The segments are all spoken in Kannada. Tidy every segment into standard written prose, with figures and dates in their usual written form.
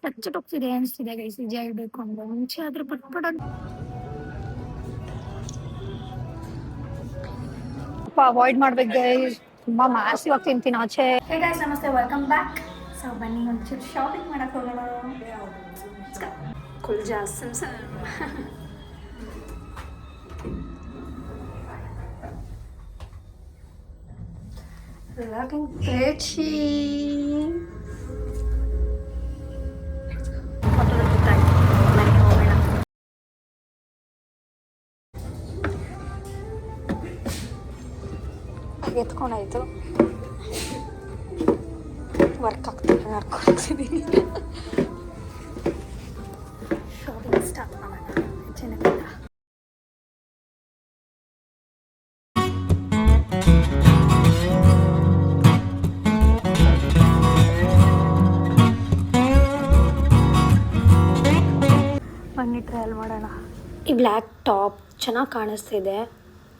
ಟಚ್ ಹೋಗ್ತಿದೆ ಅನಿಸ್ತಿದೆ ಗೈಸ್, ನಿಜ ಹೇಳ್ಬೇಕು ಅಂದ್ರೆ. ಮುಂಚೆ ಆದ್ರೆ ಪಟ್ಪಡ ಅವಾಯ್ಡ್ ಮಾಡ್ಬೇಕು ಗೈಸ್, ತುಂಬಾ ಮ್ಯಾಸಿವ್ ಆಗಿ ತಿಂತೀನಿ ಆಚೆ. ಹೇ ಗೈಸ್, ನಮಸ್ತೆ, ವೆಲ್ಕಮ್ ಬ್ಯಾಕ್. ಸೊ ಬನ್ನಿ ಒಂಚೂರು ಶಾಪಿಂಗ್ ಮಾಡಕ್ ಹೋಗೋಣ. ಕುಲ್ಜಾ ಸಿಮ್ಸಮ್. looking pretty. ಎತ್ಕೊಂಡಾಯ್ತು, ವರ್ಕ್ ಆಗ್ತಿಲ್ಲ, ನಡ್ಕೊಳ್ತಿದ್ದೀನಿ. ಶಾಪಿಂಗ್ ಸ್ಟಾರ್ಟ್ ಮಾಡೋಣ. ಚೆನ್ನಾಗಿಲ್ಲ ಬನ್ನಿ ಟ್ರಯಲ್ ಮಾಡೋಣ. ಈ ಬ್ಲ್ಯಾಕ್ ಟಾಪ್ ಚೆನ್ನಾಗಿ ಕಾಣಿಸ್ತಿದೆ,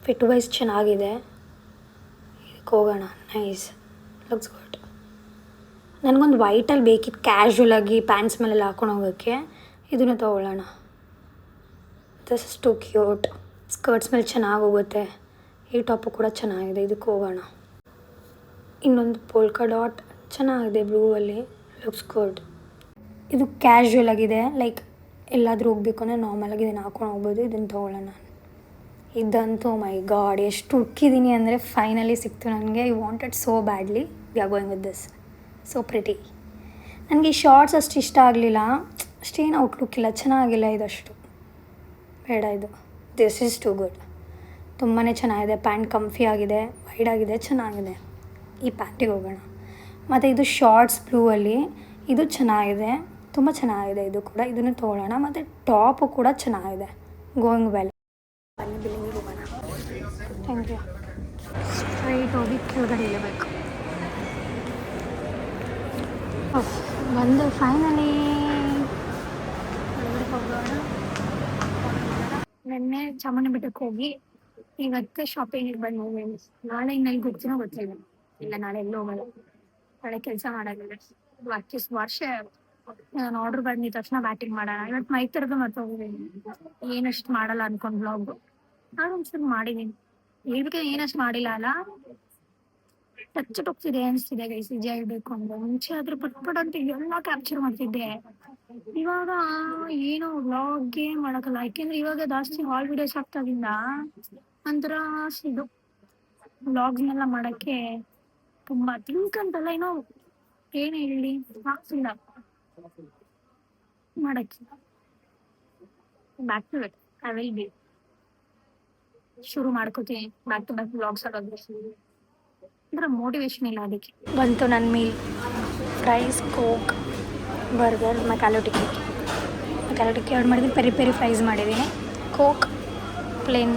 ಫಿಟ್ ವೈಸ್ ಚೆನ್ನಾಗಿದೆ. ಇದಕ್ಕೆ ಹೋಗೋಣ. Nice, looks good. ನನಗೊಂದು ವೈಟಲ್ಲಿ ಬೇಕಿತ್ತು ಕ್ಯಾಶುವಲ್ ಆಗಿ ಪ್ಯಾಂಟ್ಸ್ ಮೇಲೆಲ್ಲ ಹಾಕೊಂಡು ಹೋಗೋಕ್ಕೆ. ಇದನ್ನು ತೊಗೊಳ್ಳೋಣ. This is too cute. Skirts ಮೇಲೆ ಚೆನ್ನಾಗಿ ಹೋಗುತ್ತೆ. ಈ ಟಾಪು ಕೂಡ ಚೆನ್ನಾಗಿದೆ, ಇದಕ್ಕೆ ಹೋಗೋಣ. ಇನ್ನೊಂದು ಪೋಲ್ಕಾ ಡಾಟ್ ಚೆನ್ನಾಗಿದೆ ಬ್ಲೂವಲ್ಲಿ, ಲುಕ್ಸ್ ಗುಡ್. ಇದು ಕ್ಯಾಶುವಲ್ ಆಗಿದೆ, ಲೈಕ್ ಎಲ್ಲಾದರೂ ಹೋಗ್ಬೇಕು ಅಂದರೆ ನಾರ್ಮಲಾಗಿ ಇದನ್ನು ಹಾಕೊಂಡು ಹೋಗ್ಬೋದು. ಇದನ್ನು ತೊಗೊಳ್ಳೋಣ. ಇದಂತೂ ಮೈ ಗಾಡ್, ಎಷ್ಟು ಹುಡುಕಿದ್ದೀನಿ ಅಂದರೆ ಫೈನಲಿ ಸಿಕ್ತು ನನಗೆ. I wanted so badly. V are going with this. So pretty. ನನಗೆ ಈ ಶಾರ್ಟ್ಸ್ ಅಷ್ಟು ಇಷ್ಟ ಆಗಲಿಲ್ಲ, ಅಷ್ಟೇನು ಔಟ್ಲುಕ್ ಇಲ್ಲ, ಚೆನ್ನಾಗಿಲ್ಲ ಇದಷ್ಟು, ಬೇಡ ಇದು. This is too good. ತುಂಬಾ ಚೆನ್ನಾಗಿದೆ. ಪ್ಯಾಂಟ್ ಕಂಫಿ ಆಗಿದೆ, ವೈಡ್ ಆಗಿದೆ, ಚೆನ್ನಾಗಿದೆ. ಈ ಪ್ಯಾಂಟಿಗೆ ಹೋಗೋಣ. ಮತ್ತು ಇದು ಶಾರ್ಟ್ಸ್ ಬ್ಲೂವಲ್ಲಿ, ಇದು ಚೆನ್ನಾಗಿದೆ, ತುಂಬ ಚೆನ್ನಾಗಿದೆ ಇದು ಕೂಡ. ಇದನ್ನು ತೊಗೊಳ್ಳೋಣ. ಮತ್ತು ಟಾಪು ಕೂಡ ಚೆನ್ನಾಗಿದೆ, ಗೋಯಿಂಗ್ ವೆಲ್. ಬನ್ನಿ ಬಿಲ್ಲಿಂಗಿಗೆ ಹೋಗೋಣ. Thank you. ಸ್ಟ್ರೈಟ್ ಹೋಗಿ ಕೆಳಗಡೆ ಇರಬೇಕು. ಬಂದು ಫೈನಲಿ ಒಳಗಡೆ ಹೋಗೋಣ. ನೆನ್ನೆ ಚಾಮುಂಡಿ ಬೆಟ್ಟಕ್ಕೆ ಹೋಗಿ ಇವತ್ತು ಶಾಪಿಂಗಿಗೆ ಬಂದು ಹೋಗಿ. ನಾಳೆ ಇನ್ನೆಲ್ಲಿ ಹೋಗ್ತೀನೋ ಗೊತ್ತಿಲ್ಲ. ಇಲ್ಲ, ನಾಳೆ ಎಲ್ಲೂ ಹೋಗಲ್ಲ. ನಾಳೆ ಕೆಲಸ ಮಾಡೋದಿಲ್ಲ. ಅಟ್ಲೀಸ್ಟ್ ವರ್ಷ ನಾನು ಆರ್ಡ್ರ್ ಬಂದಿದ್ದ ತಕ್ಷಣ ಬ್ಯಾಟಿಂಗ್ ಮಾಡೋಣ. ಇವತ್ತು ಮೈ ಥರದ್ದು ಮತ್ತೆ ಹೋಗಿದ್ದೀನಿ. ಏನಷ್ಟು ಮಾಡಲ್ಲ ಅನ್ಕೊಂಡು ಬ್ಲಾಗ್ ನಾನು ಒಂದ್ಸಲ ಮಾಡಿದ್ದೀನಿ. ಇದಕ್ಕೆ ಏನಷ್ಟು ಮಾಡಿಲ್ಲ ಅಲ್ಲ. ಟಚ್ ಹೋಗ್ತಿದೆ ಅನಿಸ್ತಿದೆ ಗೈಸ್, ನಿಜ ಹೇಳ್ಬೇಕು ಅಂದ್ರೆ. ಮುಂಚೆ ಆದ್ರೆ ಪಟ್ಪಟ್ ಅಂತ ಎಲ್ಲ ಕ್ಯಾಪ್ಚರ್ ಮಾಡ್ತಿದ್ದೆ. ಇವಾಗ ಏನೋ ವ್ಲಾಗ್ಗೆ ಮಾಡೋಕ್ಕಲ್ಲ, ಯಾಕೆಂದ್ರೆ ಇವಾಗ ಜಾಸ್ತಿ ಹಾಲ್ ವಿಡಿಯೋಸ್ ಆಗ್ತಾಗಿಂದ ಒಂಥರ ಇದು ವ್ಲಾಗ್ಸ್ನೆಲ್ಲ ಮಾಡೋಕ್ಕೆ ತುಂಬ ಥಿಂಕ್ ಅಂತಲ್ಲ, ಏನೋ ಏನು ಹೇಳಿ ಆಗ್ತಿಲ್ಲ ಮಾಡೋಕ್ಕೆ. Back to it, I will be ಶುರು ಮಾಡ್ಕೋತೀನಿ ಬ್ಯಾಕ್ ಟು ಬ್ಯಾಕ್ ವ್ಲಾಗ್ಸ್ ಆಗೋದು. ಅಂದ್ರೆ ಮೋಟಿವೇಶನ್ ಇಲ್ಲ ಅದಕ್ಕೆ. ಬಂತು ನನ್ನ ಮೀಲ್: ಫ್ರೈಸ್, ಕೋಕ್, ಬರ್ಗರ್, ಮಸಾಲೆ ಟಿಕ್ಕಿ. ಮಸಾಲೆ ಟಿಕ್ಕಿ ಆರ್ಡರ್ ಮಾಡಿದ್ದೀನಿ, ಪೆರಿ ಪೆರಿ ಫ್ರೈಸ್ ಮಾಡಿದ್ದೀನಿ. ಕೋಕ್, ಪ್ಲೇನ್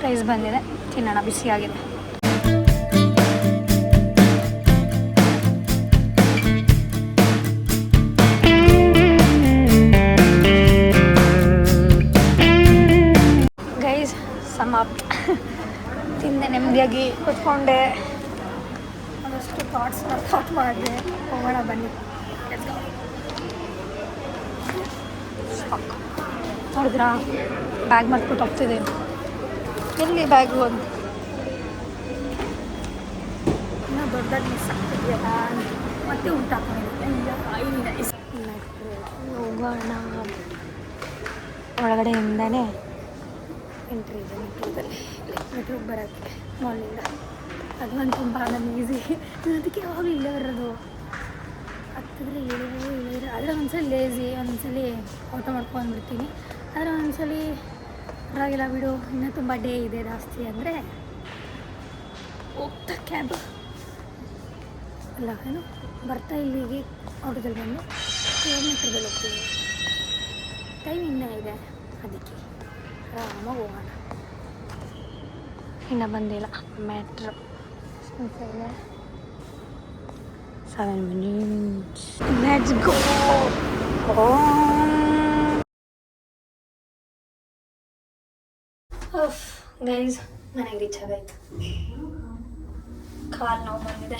ಫ್ರೈಸ್ ಬಂದಿದೆ, ತಿನ್ನೋಣ, ಬಿಸಿಯಾಗಿದೆ. ಗೈಸ್, ಸಮಾಪ್ತ. ತಿಂದೆ, ನೆಮ್ಮದಿಯಾಗಿ ಕೂತ್ಕೊಂಡೆ, ಒಂದಷ್ಟು ಥಾಟ್ಸ್ನ ಥಾಟ್ ಮಾಡಿದೆ. ಹೋಗೋಣ ಬನ್ನಿ. ನೋಡಿದ್ರಾ, ಬ್ಯಾಗ್ ಮರ್ತ್ಬಿಟ್ಟು ಹೋಗ್ತಿದೆ. ಎಲ್ಲಿ ಬ್ಯಾಗು ಅಂತ ಇನ್ನೂ ದೊಡ್ಡದಾಗಿ ಮಿಸ್ ಆಗ್ತಿದೆಯಲ್ಲ. ಮತ್ತೆ ಊಟ ಹಾಕೊಂಡಿದ್ದೆ. ಹೋಗೋಣ. ಒಳಗಡೆಯಿಂದನೇ ಎಂಟ್ರಿ ಇದೆ ಮೆಟ್ರೋದಲ್ಲಿ. ಮೆಟ್ರೋಗೆ ಬರೋಕ್ಕೆ ಮಾಲಿಂದ. ಅದು ಒಂದು ತುಂಬ ನಾನು ಈಸಿ. ಅದಕ್ಕೆ ಯಾವಾಗಲೂ ಇಲ್ಲೇ ಬರೋದು. ಹತ್ತಿದ್ರೆ ಇಳಿದ್ರೆ ಆದರೆ ಒಂದ್ಸಲ ಲೇಝಿ, ಒಂದ್ಸಲ ಆಟೋ ಮಾಡ್ಕೊಂಡ್ಬಿಡ್ತೀನಿ. ಆದರೆ ಒಂದ್ಸಲ ಪರವಾಗಿಲ್ಲ ಬಿಡು, ಇನ್ನೂ ತುಂಬ ಡೇ ಇದೆ ಜಾಸ್ತಿ ಅಂದರೆ ಹೋಗ್ತಾ ಕ್ಯಾಬ್ ಅಲ್ಲ ಏನು ಬರ್ತಾ ಇಲ್ಲಿಗೆ ಆಟೋದಲ್ಲಿ ಬಂದು ಕಿಲೋಮೀಟ್ರದಲ್ಲಿ ಹೋಗ್ತೀವಿ. ಟೈಮ್ ಇನ್ನೂ ಇದೆ, ಅದಕ್ಕೆ ಆರಾಮಾಗಿ ಹೋಗೋಣ. ಇನ್ನೂ ಬಂದಿಲ್ಲ metro. 7 minutes. Let's go home. Guys, ಮನೆಗೆ ರೀಚ್ ಆಗಾಯ್ತು. ಕಾಲು ನೋವು ಬಂದಿದೆ,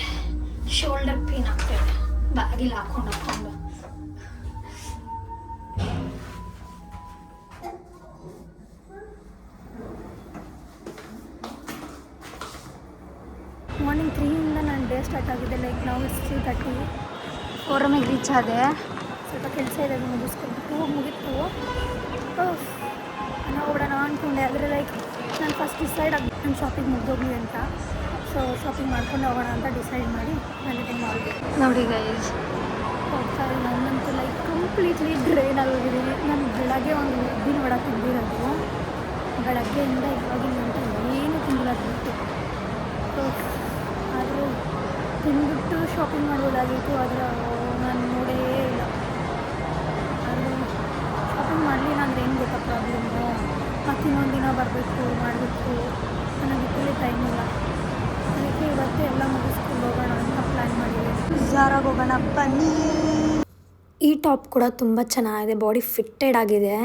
ಶೋಲ್ಡರ್ ಪೇನ್ ಆಗ್ತಾಯಿದೆ ಬ್ಯಾಗಿಲ್ಲಿ ಹಾಕೊಂಡು ಸ್ಟಾರ್ಟ್ ಆಗಿದೆ. ಲೈಕ್ ನಾವು 3:30 ಫೋರಮಿಗೆ ರೀಚ್ ಆದೆ. ಸ್ವಲ್ಪ ಕೆಲಸ ಇದೆ, ಅದು ಮುಗಿಸ್ಕೊಬಿಟ್ಟು ಮುಗಿತು ನಾವು ಹೋಗೋಣ ಅಂದ್ಕೊಂಡೆ. ಆದರೆ ಲೈಕ್ ನಾನು ಫಸ್ಟ್ ಡಿಸೈಡ್ ಆಗಿ ನಾನು ಶಾಪಿಂಗ್ ಮುಗ್ದೋಗ್ಲಿ ಅಂತ. ಸೊ ಶಾಪಿಂಗ್ ಮಾಡ್ಕೊಂಡು ಹೋಗೋಣ ಅಂತ ಡಿಸೈಡ್ ಮಾಡಿ ನಾನು ಮಾಡಿದೆ. ನೋಡಿ ಗೈಸ್, ಹೋಗ್ತಾ ನನ್ನಂತೂ ಲೈಕ್ ಕಂಪ್ಲೀಟ್ಲಿ ಡ್ರೈನ್ ಆಗೋಗಿದ್ದೀನಿ. ನಾನು ಬೆಳಗ್ಗೆ ಒಂದು ಉದ್ದಿನ ವಡ ತಿಂದಿರೋದು, ಬೆಳಗ್ಗೆಯಿಂದ ಇವಾಗಿನ ಗಂಟೆ ಏನು ತಿಂದಿಲ್ಲ ಬಿಟ್ಟು. ಸೊ ಆದರೂ ತಿಂದ್ಬಿಟ್ಟು ಶಾಪಿಂಗ್ ಮಾಡ್ಬೋದಾಗಿತ್ತು, ಆದರೆ ನಾನು ನೋಡೇ ಇಲ್ಲ. ಅದು ಶಾಪಿಂಗ್ ಮಾಡಲಿಲ್ಲ ಅಂದರೆ ಏನು ಗೊತ್ತಾ ಪ್ರಾಬ್ಲಮ್ಮು, ಮತ್ತು ಇನ್ನೊಂದು ದಿನ ಬರಬೇಕು ಮಾಡಬೇಕು, ನನಗೆ ಇಟ್ಟಲ್ಲಿ ಟೈಮ್ ಇಲ್ಲ. ಅದಕ್ಕೆ ಇವತ್ತು ಎಲ್ಲ ಮುಗಿಸ್ಕೊಂಡು ಹೋಗೋಣ ಅಂತ ಪ್ಲ್ಯಾನ್ ಮಾಡಿದ್ದೀನಿ. ಝಾರಾಗೆ ಹೋಗೋಣ ಬನ್ನಿ. ಈ ಟಾಪ್ ಕೂಡ ತುಂಬ ಚೆನ್ನಾಗಿದೆ, ಬಾಡಿ ಫಿಟ್ಟೆಡ್ ಆಗಿದೆ.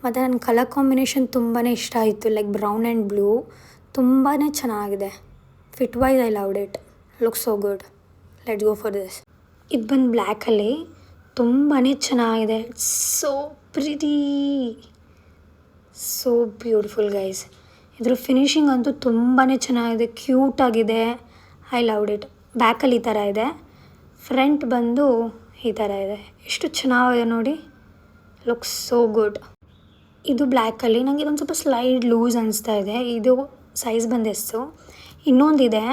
ಮತ್ತು ನನ್ನ ಕಲರ್ ಕಾಂಬಿನೇಷನ್ ತುಂಬಾ ಇಷ್ಟ ಆಯಿತು, ಲೈಕ್ ಬ್ರೌನ್ ಆ್ಯಂಡ್ ಬ್ಲೂ. ತುಂಬಾ ಚೆನ್ನಾಗಿದೆ. Fit wise I loved it, look so good. Let's go for this. ಇದು ಬಂದು ಬ್ಲ್ಯಾಕಲ್ಲಿ ತುಂಬಾ ಚೆನ್ನಾಗಿದೆ. So pretty, so beautiful guys. ಇದ್ರ ಫಿನಿಶಿಂಗ್ ಅಂತೂ ತುಂಬಾ ಚೆನ್ನಾಗಿದೆ, ಕ್ಯೂಟ್ ಆಗಿದೆ. I loved it. ಬ್ಯಾಕಲ್ಲಿ ಈ ಥರ ಇದೆ, ಫ್ರಂಟ್ ಬಂದು ಈ ಥರ ಇದೆ. ಎಷ್ಟು ಚೆನ್ನಾಗಿದೆ ನೋಡಿ, ಲುಕ್ಸ್ ಸೋ ಗುಡ್. ಇದು ಬ್ಲ್ಯಾಕಲ್ಲಿ ನನಗೆ ಇದೊಂದು ಸ್ವಲ್ಪ ಸ್ಲೈಡ್ ಲೂಸ್ ಅನಿಸ್ತಾ ಇದೆ. ಇದು ಸೈಜ್ ಬಂದು ಎಷ್ಟು, ಇನ್ನೊಂದಿದೆ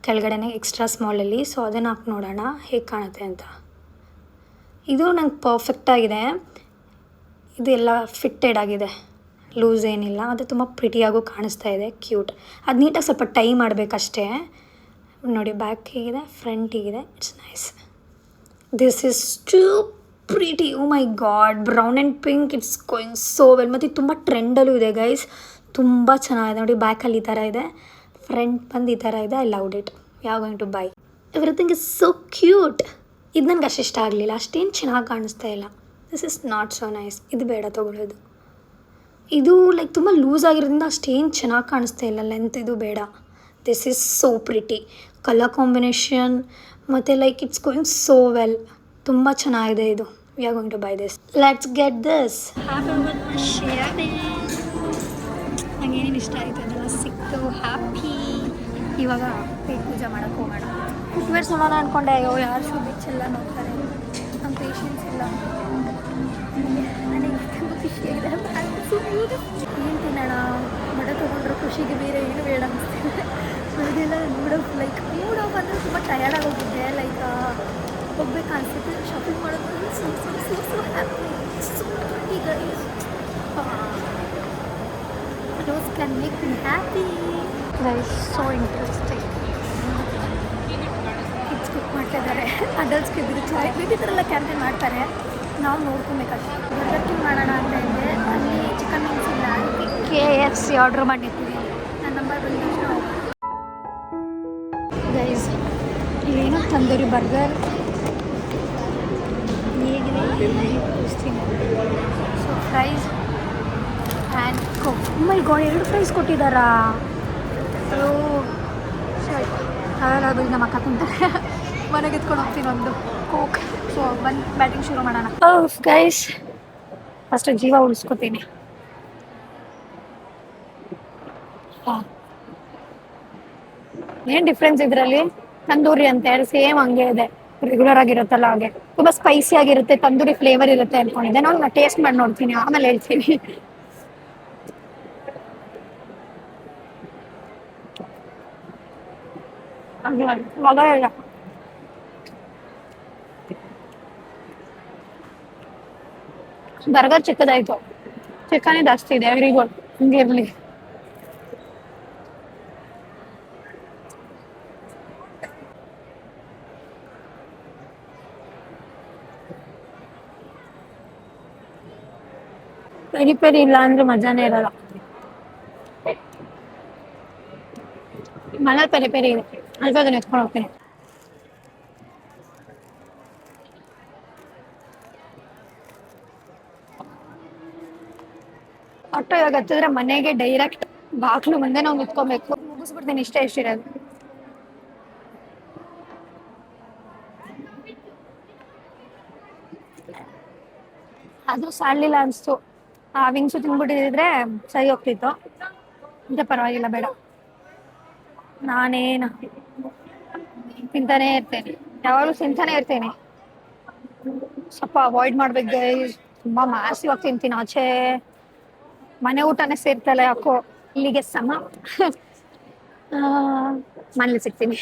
ಕೆಳಗಡೆನೆ ಎಕ್ಸ್ಟ್ರಾ ಸ್ಮಾಲಲ್ಲಿ. ಸೊ ಅದನ್ನು ಹಾಕಿ ನೋಡೋಣ ಹೇಗೆ ಕಾಣುತ್ತೆ ಅಂತ. ಇದು ನಂಗೆ ಪರ್ಫೆಕ್ಟಾಗಿದೆ, ಇದೆಲ್ಲ ಫಿಟ್ಟೆಡ್ ಆಗಿದೆ, ಲೂಸ್ ಏನಿಲ್ಲ. ಮತ್ತು ತುಂಬ ಪ್ರಿಟಿಯಾಗೂ ಕಾಣಿಸ್ತಾ ಇದೆ, ಕ್ಯೂಟ್. ಅದು ನೀಟಾಗಿ ಸ್ವಲ್ಪ ಟೈ ಮಾಡಬೇಕಷ್ಟೇ. ನೋಡಿ ಬ್ಯಾಕ್ ಹೀಗಿದೆ, ಫ್ರಂಟ್ ಹೀಗಿದೆ. It's nice. This is too pretty. Oh my god, brown and pink, it's going so well. ಮತ್ತು ತುಂಬ ಟ್ರೆಂಡಲ್ಲೂ ಇದೆ ಗೈಸ್, ತುಂಬ ಚೆನ್ನಾಗಿದೆ. ನೋಡಿ ಬ್ಯಾಕಲ್ಲಿ ಈ ಥರ ಇದೆ, ಫ್ರಂಟ್ ಬಂದು ಈ ಥರ ಇದೆ. I loved it. You are going to buy. Everything is so cute. ಇದು ನನಗೆ ಅಷ್ಟು ಇಷ್ಟ ಆಗಲಿಲ್ಲ, ಅಷ್ಟೇನು ಚೆನ್ನಾಗಿ ಕಾಣಿಸ್ತಾ ಇಲ್ಲ. This is not so nice. ಇದು ಬೇಡ ತೊಗೊಳ್ಳೋದು. ಇದು ಲೈಕ್ ತುಂಬ ಲೂಸ್ ಆಗಿರೋದ್ರಿಂದ ಅಷ್ಟೇನು ಚೆನ್ನಾಗಿ ಕಾಣಿಸ್ತಾ ಇಲ್ಲ. ಲೆಂತ್ ಇದು ಬೇಡ. This is so pretty. Colour combination ಮತ್ತು like it's going so well. ತುಂಬ ಚೆನ್ನಾಗಿದೆ ಇದು. We are going to buy this. Let's get this. ನಂಗೇನೇನು ಇಷ್ಟ ಆಯಿತು ಅದೆಲ್ಲ ಸಿಕ್ತು. ಹ್ಯಾಪಿ. ಇವಾಗ ಪೇಟ್ ಪೂಜೆ ಮಾಡೋಕ್ಕೆ ಹೋಗೋಣ. ಫುಟ್ವೇರ್ಸ್ ನೋಡೋಣ ಅಂದ್ಕೊಂಡೆ. ಅಯ್ಯೋ ಯಾರು ಶೂ ಬಿಚ್ಚೆಲ್ಲ ನೋಡ್ತಾರೆ, ನಮ್ಮ ಪೇಷನ್ಸ್ ಇಲ್ಲ. ನನಗೆ ತುಂಬ ಖುಷಿಯಾಗಿದೆ. ಏನು ತಿನ್ನೋಣ, ಮಡ ತೊಗೊಂಡ್ರೆ ಖುಷಿಗೆ ಬೇರೆ ಏನು ಬೇಡ ಅನಿಸ್ತಿದೆ. ಅದೆಲ್ಲ ಮೂಡಫ್ ಲೈಕ್ ಮೂಡಫ್ ಅಂದರೆ ತುಂಬ ಟಯರ್ಡ್ ಆಗೋಗಿದ್ದೆ. ಲೈಕ್ ಹೋಗ್ಬೇಕು ಅನಿಸುತ್ತೆ ಶಾಪಿಂಗ್ ಮಾಡೋದು. So happy. So happy guys. Those can make me happy. That is so interesting. Kids cook ಮಾಡ್ತಾ ಇದ್ದಾರೆ, ಅಡಲ್ಟ್ಸ್ಗೆ ಇದ್ರೆ ಚಾಯ್ ಬೇಬಿ ಥರ ಎಲ್ಲ ಕ್ಯಾಂಪೇನ್ ಮಾಡ್ತಾರೆ. ನಾವು ನೋಡ್ಕೊಬೇಕಷ್ಟೆ. ಬರ್ಗರ್ ಕಿಂಗ್ ಮಾಡೋಣ ಅಂತ ಇದ್ದೆ, ಅಲ್ಲಿ ಚಿಕನ್ ವಿಂಗ್ಸ್ ಇಲ್ಲ, ಅದಕ್ಕೆ KFC ಆರ್ಡ್ರ್ ಮಾಡಿರ್ತೀವಿ. ನನ್ನ ನಂಬರ್ ಬಂದು ಗೈಸ್, ಇಲ್ಲೇನೋ ತಂದೂರಿ ಬರ್ಗರ್ ಹೇಗಿದೆ ತೋರಿಸ್ತೀನಿ. So fries and coke. My god, 2 fries ಕೊಟ್ಟಿದ್ದಾರಾ? ಅವೆಲ್ಲ ನಮ್ಮ ಅಕ್ಕ ತಿಂತಾರೆ. ಮನೆಗೆ ಎತ್ಕೊಂಡು ಹೋಗ್ತೀನಿ ಒಂದು ಕೋಕ್. ಸೊ ಬಂದು ಬ್ಯಾಟಿಂಗ್ ಶುರು ಮಾಡೋಣ. ಗೈಸ್, ಫಸ್ಟ್ ಜೀವ ಉಳಿಸ್ಕೊತೀನಿ. ಏನು ಡಿಫ್ರೆನ್ಸ್ ಇದರಲ್ಲಿ? ತಂದೂರಿ ಅಂತ ಸೇಮ್ ಹಂಗೆ ಇದೆ, ರೆಗ್ಯುಲರ್ ಆಗಿರುತ್ತಲ್ಲ ಹಾಗೆ. ತುಂಬ ಸ್ಪೈಸಿ ಆಗಿರುತ್ತೆ, ತಂದೂರಿ ಫ್ಲೇವರ್ ಇರುತ್ತೆ ಅಂದ್ಕೊಂಡಿದ್ದೆ. ನಾನು ಟೇಸ್ಟ್ ಮಾಡಿ ನೋಡ್ತೀನಿ, ಆಮೇಲೆ ಹೇಳ್ತೀನಿ. ಮಗ ಇಲ್ಲ, ಬರ್ಗರ್ ಚಿಕ್ಕದಾಯ್ತು, ಚಿಕನೇ ಜಾಸ್ತಿ ಇದೆ. ವೆರಿ ಗುಡ್, ಹಿಂಗೆ ಇರಲಿ. ಪೆರಿ ಪೆರಿ ಇಲ್ಲ ಅಂದ್ರೆ ಮಜಾನೇ ಇರಲ್ಲ. ಮನೇಲಿ ಪೆರಿ ಪೆರಿ ಇದೆ, ಅಲ್ಪ ಅದನ್ನ ಎತ್ಕೊಂಡು ಹೋಗ್ತೀನಿ. ಆಟೋ ಇವಾಗ ಹತ್ತಿದ್ರೆ ಮನೆಗೆ ಡೈರೆಕ್ಟ್ ಬಾಕ್ಲು ಮುಂದೆ ನಾವು ನಿಂತ್ಕೊಬೇಕು. ಮುಗಿಸ್ಬಿಡ್ತೀನಿ, ಇಷ್ಟೇ ಎಷ್ಟಿರೋದು. ಅದು ಸಾಲಿಲ್ಲ ಅನಿಸ್ತು. ಆ ವಿಂಗ್ಸು ತಿನ್ಬಿಟ್ಟಿದ್ರೆ ಸರಿ ಹೋಗ್ತಿತ್ತು. ಇಂಥ ಪರವಾಗಿಲ್ಲ, ಬೇಡ. ನಾನೇನು ತಿಂತಾನೆ ಇರ್ತೇನೆ, ಯಾವಾಗಲೂ ತಿಂತಾನೆ ಇರ್ತೇನೆ. ಸ್ವಲ್ಪ ಅವಾಯ್ಡ್ ಮಾಡ್ಬೇಕು ಗೈಸ್. ತುಂಬಾ ಮಾಸಿವ್ ಆಗಿ ತಿಂತೀನಿ ಆಚೆ. ಮನೆ ಊಟನೇ ಸೇರ್ತಲ್ಲ ಯಾಕೋ. ಇಲ್ಲಿಗೆ ಸಮ. ಮನೇಲಿ ಸಿಗ್ತೀನಿ.